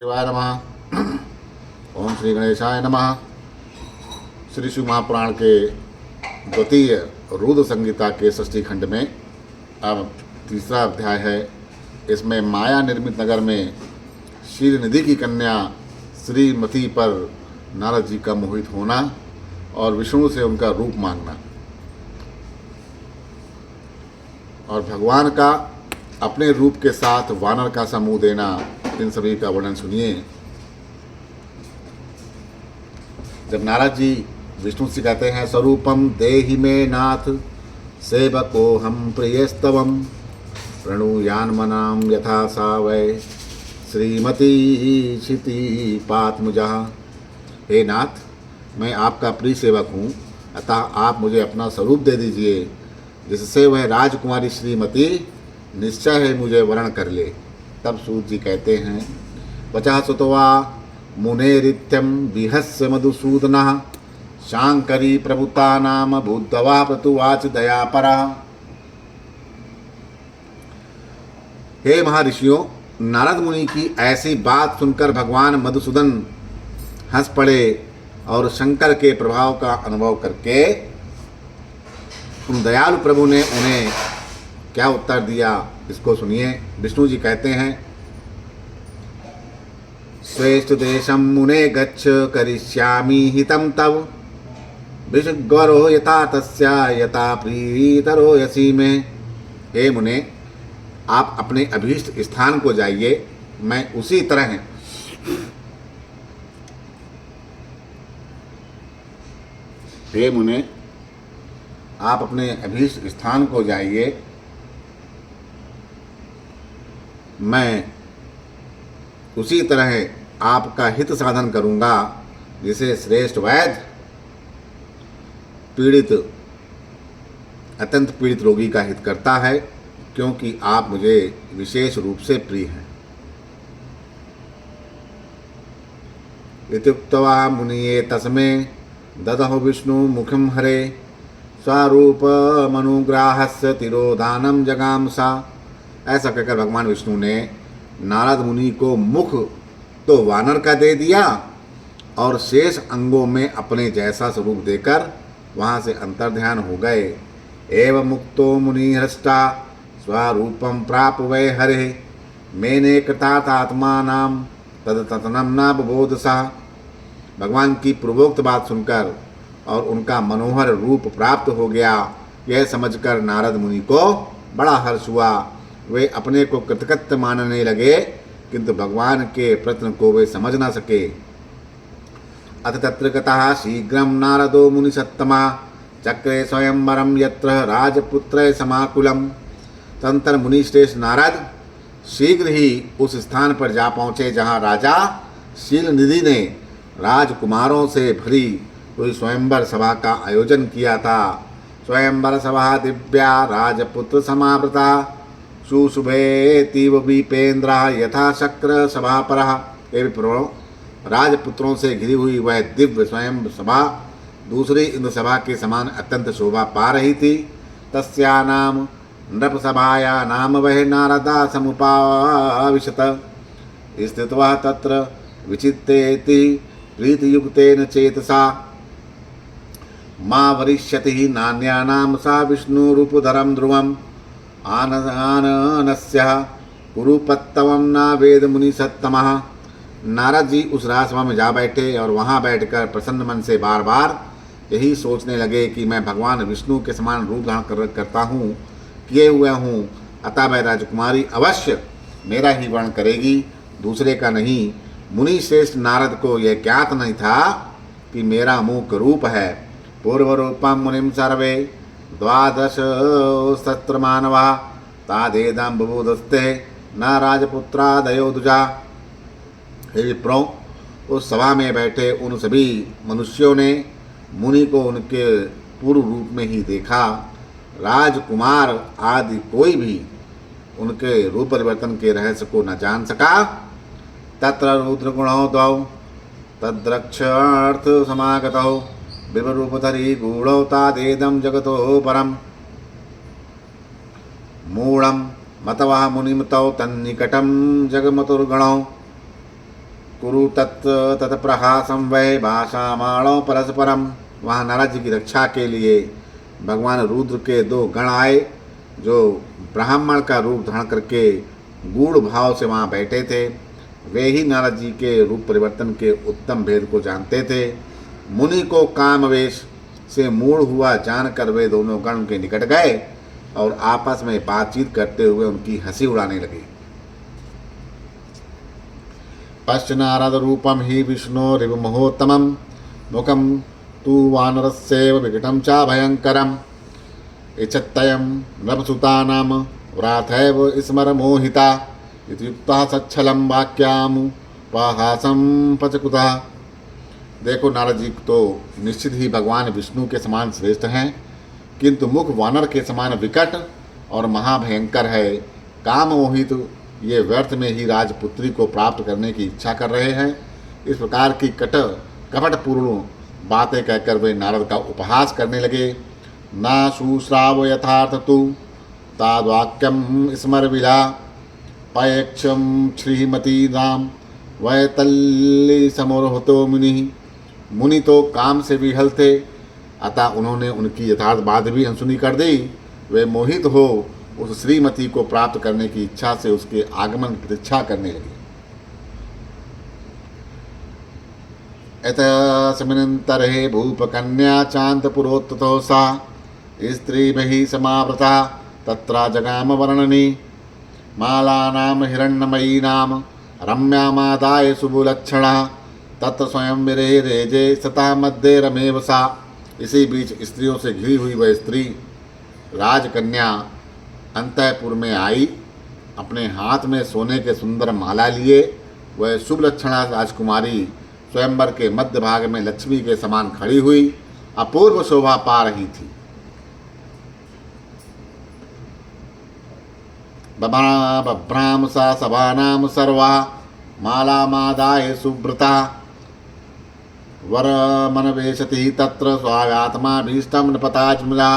शिवाय नमः। ओम श्री गणेशाय नमः। श्री शिव महापुराण के द्वितीय रुद्र संहिता के षष्ठी खंड में अब तीसरा अध्याय है। इसमें माया निर्मित नगर में शीलनिधि की कन्या श्रीमती पर नारद जी का मोहित होना और विष्णु से उनका रूप मांगना और भगवान का अपने रूप के साथ वानर का समूह देना, इन सभी का वर्णन सुनिए। जब नारद जी विष्णु से कहते हैं, स्वरूपम देहि मे नाथ सेवको हम प्रियस्तवम प्रणुयान मनाम यथा सा वै श्रीमती क्षिति पात मुझा। हे नाथ, मैं आपका प्रिय सेवक हूँ, अतः आप मुझे अपना स्वरूप दे दीजिए, जिससे वह राजकुमारी श्रीमती निश्चय है मुझे वर्ण कर ले। तब सूत जी कहते हैं, वचः सुतवा मुनेरित्यम विहस्य मधुसूदनः शांकरी प्रभुता नाम बुद्धवा प्रतुवाच दयापरा। हे महर्षियों, नारद मुनि की ऐसी बात सुनकर भगवान मधुसूदन हंस पड़े और शंकर के प्रभाव का अनुभव करके उन दयालु प्रभु ने उन्हें क्या उत्तर दिया, इसको सुनिए। विष्णु जी कहते हैं, श्रेष्ठ देशम मुने गच्छ करिष्यामि हितं तव विषग्वरो यथा तस्या यथा प्रीतरो यसी में। हे मुने, आप अपने अभीष्ट स्थान को जाइए, मैं उसी तरह हे मुने, आप अपने अभीष्ट स्थान को जाइए, मैं उसी तरह आपका हित साधन करूंगा, जिसे श्रेष्ठ वैद्य अत्यंत पीड़ित रोगी का हित करता है, क्योंकि आप मुझे विशेष रूप से प्रिय हैं। इत्युक्त्वा मुनिये तस्मै ददहु विष्णु मुखम हरे स्वरूप मनुग्राहस्य तिरोधानम जगाम सा। ऐसा कहकर भगवान विष्णु ने नारद मुनि को मुख तो वानर का दे दिया और शेष अंगों में अपने जैसा स्वरूप देकर वहाँ से अंतर्ध्यान हो गए। एवं मुक्तो मुनि हृष्टा स्वरूपम प्राप वै हरे मेने कृतात्मा नाम तद ततनम न बबोध सा। भगवान की पूर्वोक्त बात सुनकर और उनका मनोहर रूप प्राप्त हो गया, यह समझकर नारद मुनि को बड़ा हर्ष हुआ। वे अपने को कृतकृत्य मानने लगे, किंतु भगवान के प्रश्न को वे समझ न सके। अथ तत्र गतः शीघ्रं नारदो मुनिसत्तमा चक्रे स्वयंवरं यत्र राजपुत्र समाकुलम। तंत्र मुनिश्रेष्ठ नारद शीघ्र ही उस स्थान पर जा पहुँचे जहाँ राजा शीलनिधि ने राजकुमारों से भरी हुई स्वयंवर सभा का आयोजन किया था। स्वयंवर सभा दिव्या राजपुत्र समावृता सुशुभे तीव विपेन्द्र यथा शक्र सभापरः। हे विप्रो, राजपुत्रों से घिरी हुई वह दिव्य स्वयं सभा दूसरी इंद्र सभा के समान अत्यंत शोभा पा रही थी। तस्या नाम नृपसभाया नाम वह नारदा समुपाविशत स्थित्वा तत्र विचित्तेति प्रीतियुक्तेन चेतसा मा वरिष्यति नान्यानां सा विष्णुरूपधरं ध्रुवम् आननस्य कुरुपत्तवं न वेद मुनि सत्तमः। नारद जी उस राजसभा में जा बैठे और वहाँ बैठकर प्रसन्न मन से बार बार यही सोचने लगे कि मैं भगवान विष्णु के समान रूप धारण करता हूँ, किए हुए हूँ, अतः वह राजकुमारी अवश्य मेरा ही वर्ण करेगी, दूसरे का नहीं। मुनि श्रेष्ठ नारद को यह ज्ञात नहीं था कि मेरा मूक रूप है। पूर्व रूपम मुनिम सर्वे द्वादश सत्र मानवा तादेदं बबूदस्ते न राजपुत्रादयो दुजा। हे विप्रो, उस सभा में बैठे उन सभी मनुष्यों ने मुनि को उनके पूर्व रूप में ही देखा। राजकुमार आदि कोई भी उनके रूप परिवर्तन के रहस्य को न जान सका। तत्र रुद्रगुणौ द्वौ तद्रक्षार्थ समागतौ विवरूपधरी गूढ़ौ तादेदं जगतो परम मूढ़ं मतवा मुनिमतौ तन्निकटं जगमतुर्गणौ कुरु तत्प्रहासं वै भाषामाणो परस्परम। वहाँ नारद जी की रक्षा के लिए भगवान रुद्र के दो गण आए, जो ब्राह्मण का रूप धारण करके गूढ़ भाव से वहाँ बैठे थे। वे ही नारद जी के रूप परिवर्तन के उत्तम भेद को जानते थे। मुनि को कामवेश से मूढ़ हुआ जानकर वे दोनों गण उनके निकट गए और आपस में बातचीत करते हुए उनकी हंसी उड़ाने लगे। पश्च नारद रूपम ही विष्णु रिव महोत्तमम मुखम तु वानरस्यैव विकटं च भयंकरम। इच्छत्ययं नभसुतानाम व्राथैव स्मर मोहिता इति युक्तः सच्छलं वाक्यामुपहासं पचकुतः। देखो, नारद जी तो निश्चित ही भगवान विष्णु के समान श्रेष्ठ हैं, किंतु मुख वानर के समान विकट और महाभयंकर है। काम मोहित ये व्यर्थ में ही राजपुत्री को प्राप्त करने की इच्छा कर रहे हैं। इस प्रकार की कपटपूर्ण बातें कहकर वे नारद का उपहास करने लगे। ना शुश्राव यथार्थ तु ताद्वाक्यम स्मर विला पयक्षम श्रीमती राम वैतल्ली समोरहतो मुनि। मुनि तो काम से विहल थे, अतः उन्होंने उनकी यथार्थ बात भी अनसुनी कर दी। वे मोहित हो उस श्रीमती को प्राप्त करने की इच्छा से उसके आगमन की प्रतीक्षा करने लगे। एतस्मिन्नन्तरे भूपकन्या चान्तपुरोत्ततो सा स्त्रीभिः समावृता तत्र जगाम वर्णनी। मालानां हिरण्मयीनां रम्यामादाय शुभलक्षणा तत्र स्वयं विरेजे सता मध्ये रमेव सा। इसी बीच स्त्रियों से घिरी हुई वह स्त्री राजकन्या अंतःपुर में आई। अपने हाथ में सोने के सुंदर माला लिए वह शुभ लक्षणा राजकुमारी स्वयंवर के मध्य भाग में लक्ष्मी के समान खड़ी हुई अपूर्व शोभा पा रही थी। बभ्राम सा सभानाम सर्वा मालामादाय सुव्रता वरमनवेशति तत्र स्वागात्मा भीष्टम नपताजमला।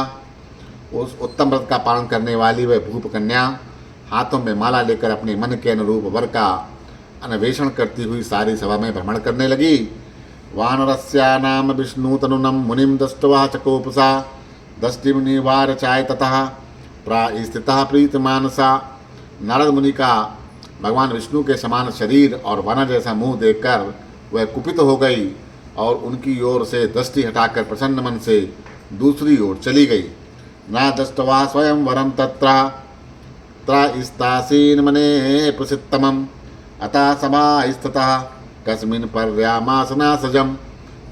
उस उत्तम व्रत का पालन करने वाली वह भूप कन्या हाथों में माला लेकर अपने मन के अनुरूप वर का अन्वेषण करती हुई सारी सभा में भ्रमण करने लगी। वानरस्या नाम विष्णुतनुनम मुनिम दष्ट्वा चकोपसा दष्टिम निवार चाय ततः प्रास्थिता प्रीत मानसा। नारद मुनि का भगवान विष्णु के समान शरीर और वानर जैसा मुंह देखकर वह कुपित हो गई और उनकी ओर से दृष्टि हटाकर प्रसन्न मन से दूसरी ओर चली गई। ना दृष्टवा स्वयं वरम त्रास्तासीन मने प्रसिद्धमम अतः सभा स्थितः कस्मिन पर्यामासना सजम।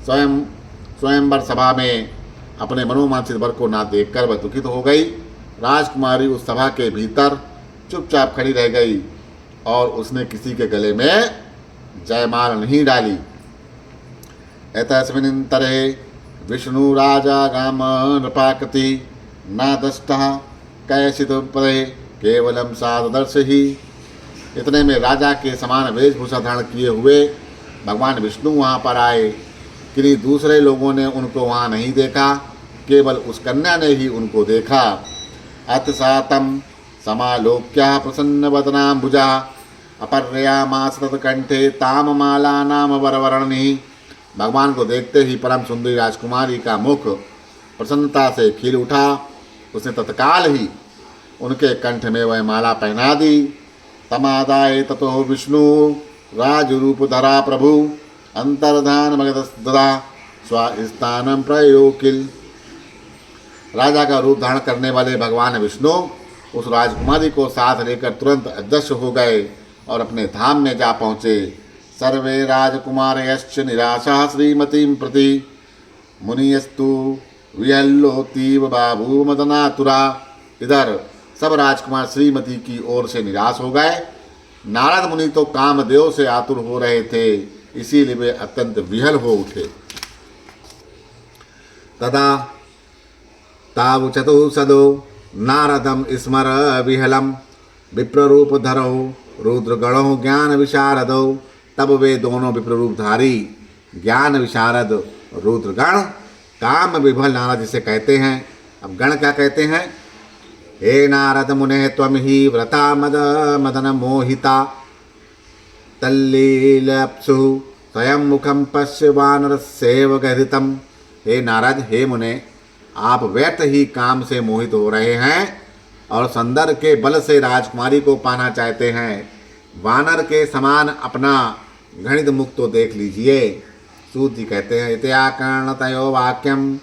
स्वयंवर सभा में अपने मनोमांसित वर को ना देखकर वह दुखित हो गई। राजकुमारी उस सभा के भीतर चुपचाप खड़ी रह गई और उसने किसी के गले में जयमाल नहीं डाली। एतस्मिन्नन्तरे विष्णु राजा गाम नृपाकृति न दष्टः कैसित पदे केवलम सादर्श ही। इतने में राजा के समान वेशभूषा धारण किए हुए भगवान विष्णु वहाँ पर आए। किन्हीं दूसरे लोगों ने उनको वहाँ नहीं देखा, केवल उस कन्या ने ही उनको देखा। अतसातम समालोक्या प्रसन्न वदनाम्बुजा अपर्यामास तत्कंठे ताम माला नाम वरवर्णि। भगवान को देखते ही परम सुंदरी राजकुमारी का मुख प्रसन्नता से खिल उठा। उसने तत्काल ही उनके कंठ में वह माला पहना दी। तमादाय ततो विष्णु राजरूप धरा प्रभु अंतर्धान मगधदा स्वास्थानम प्रयोकिल। राजा का रूप धारण करने वाले भगवान विष्णु उस राजकुमारी को साथ लेकर तुरंत अदृश्य हो गए और अपने धाम में जा पहुँचे। सर्वे राजकुमारयश्च निराशा श्रीमतीं प्रति मुनियस्तु विहल्लोतीव बाबू मदनातुरा। इधर सब राजकुमार श्रीमती की ओर से निराश हो गए। नारद मुनि तो कामदेव से आतुर हो रहे थे, इसीलिए वे अत्यंत विहल हो उठे। तदा तावुचतु सदो नारदम स्मर विहलम विप्ररूप धरो रुद्रगणो ज्ञान विशारदो। तब वे दोनों विप्ररूपधारी ज्ञान विशारद रुद्रगण काम विभल नारद जिसे कहते हैं। अब गण क्या कहते हैं? हे नारद मुने त्वं ही व्रता मदन मोहिता तल्लीलप्सु स्वयं मुखम पश्य वानर सेवकहितम। हे नारद, हे मुने, आप व्यर्थ ही काम से मोहित हो रहे हैं और सौंदर्य के बल से राजकुमारी को पाना चाहते हैं। वानर के समान अपना घृणित मुख तो देख लीजिए। सूत जी कहते हैं, इत्याकर्णतयो वाक्यम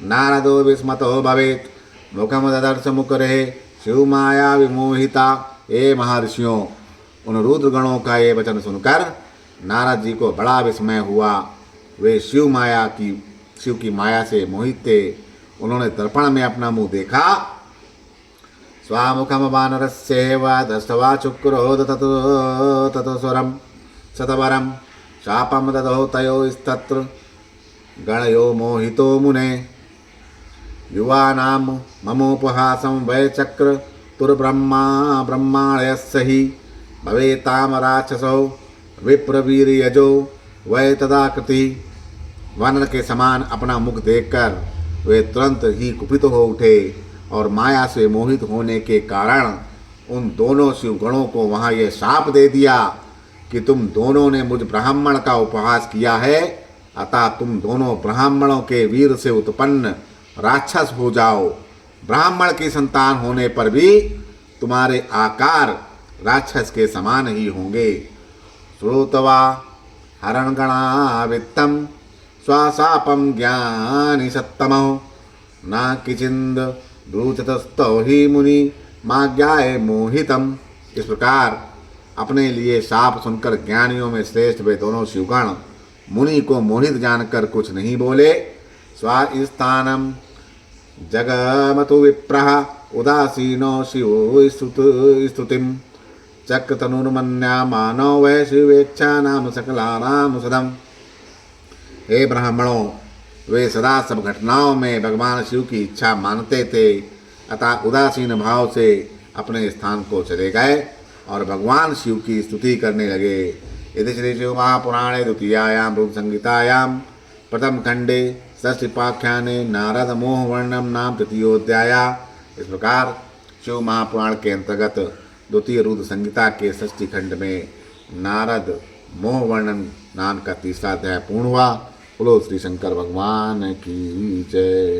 नारदो विस्मतो भवेत मुखम ददर्श मुकरे शिव माया विमोहिता। हे महर्षियों, उन रुद्रगणों का ये वचन सुनकर नारद जी को बड़ा विस्मय हुआ। वे शिव की माया से मोहित थे। उन्होंने दर्पण में अपना मुंह देखा। स्वामुखम वानरस्यैव दृष्ट्वा चुक्रोध ततो स्वरम शतवरम शापम ददौ तयोस्तत्र गणयो मोहितो मुने। युवानां ममोपहासं वैचक्र ब्रह्माणयस्य हि भवेताम राक्षसौ विप्रवीर्यजो वै तदाकृति। वानर के समान अपना मुख देखकर वे तुरंत ही कुपित हो उठे और माया से मोहित होने के कारण उन दोनों शिवगणों को वहाँ यह शाप दे दिया कि तुम दोनों ने मुझ ब्राह्मण का उपहास किया है, अतः तुम दोनों ब्राह्मणों के वीर से उत्पन्न राक्षस हो जाओ। ब्राह्मण की संतान होने पर भी तुम्हारे आकार राक्षस के समान ही होंगे। श्रोतवा हरणगणा वित्तम स्वाशापम ज्ञानी सत्तमो न किचिंद ब्रूचतस्तौ ही मुनि माज्ञाए मोहितम। इस प्रकार अपने लिए शाप सुनकर ज्ञानियों में श्रेष्ठ वे दोनों शिवगण मुनि को मोहित जानकर कुछ नहीं बोले। स्वास्थानम जगमतु विप्रः उदासीनो शिवो स्तुतिम चक्रतनुर्मन्या मानव वै शिवेच्छा नाम सकलानाम सदम। हे ब्राह्मणों, वे सदा सब घटनाओं में भगवान शिव की इच्छा मानते थे, अतः उदासीन भाव से अपने स्थान को चले गए और भगवान शिव की स्तुति करने लगे। इति श्री शिव महापुराणे द्वितीयायां रूप संहितायां प्रथम खंडे षष्ठीपाख्याने नारद मोह वर्णनम नाम तृतीयोध्याया। इस प्रकार शिव महापुराण के अंतर्गत द्वितीय रुद्र संहिता के षष्ठी खंड में नारद मोह वर्णन नाम का तीसरा अध्याय पूर्ण हुआ। बोलो श्री शंकर भगवान की जय।